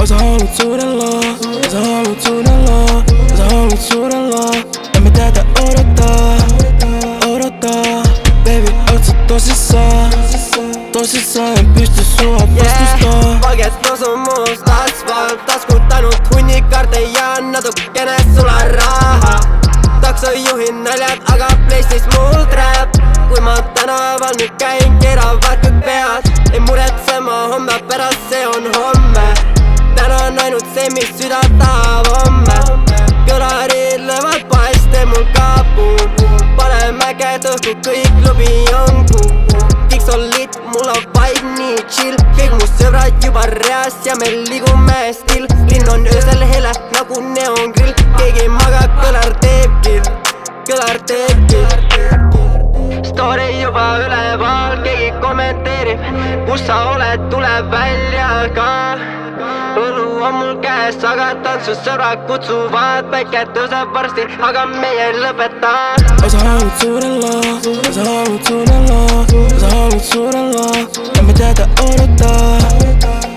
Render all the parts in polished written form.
Sä haluut suudellaan, sä haluut suudellaan, sä haluut suudellaan. Emme tätä odottaa, odottaa. Baby, oot sä tosissaan? Tosissaan en pysty sua vastustaa. Valkeet osuu muust asfalt, taskuttanut hunnikarteja, natu kenes sulla rahaa. Taksojuhin näljät, aga places mul trap. Kui ma tänaval nüüd käin, keeravad kõik pead. Ei muretse ma homme pärast, see on homme. Täna on ainult see, mis süda tahab homme. Kõlarid löövad paiste mul kapuun. Paneme käed õhku, kõik klubi on kuum. Kõik on lit, mul on vibe nii chill. Kõik mu sõbrad juba reas ja me liigume still. Linn on öösel hele nagu neongrill. Keegi ei maga, kõlar teeb kill. Kõlar teeb kill. Story juba üleval, keegi kommenteerib. Kus sa oled, tuleb välja ka. Õlu on mul käes, aga tantsusõbrad kutsuvad. Päike tõuseb varsti, aga meie ei lõpeta. Sä haluut suudellaan, sä haluut suudellaan, sä haluut suudellaan. Emme tätä odottaa,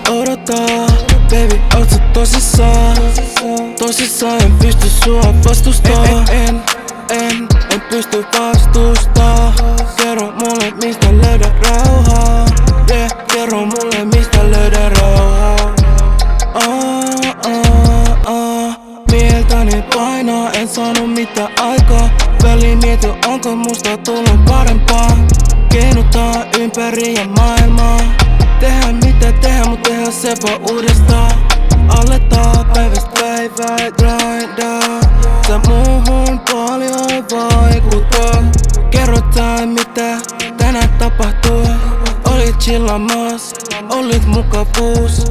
odottaa. Baby, oot sä tosissaan? Tosissaan en pysty sua vastustaa. En pysty vastustaa. Kerro mulle mistä löydä rauhaa. Yeah, kerro mulle mistä löydä rauhaa. Mieltäni painaa, en saanut mitään aikaa. Väliin mieti, onko musta tullut parempaa. Keinuttaa ympäri ja maailmaa. Tehdään mitä tehdään, mut tehdään se vaan uudestaan. Aletaan päivästä päivää grindaa. Sä muuhun paljon vaikuttaa. Kerrotaan mitä tänään tapahtuu. Olit chillaamassa, olit mukavuus.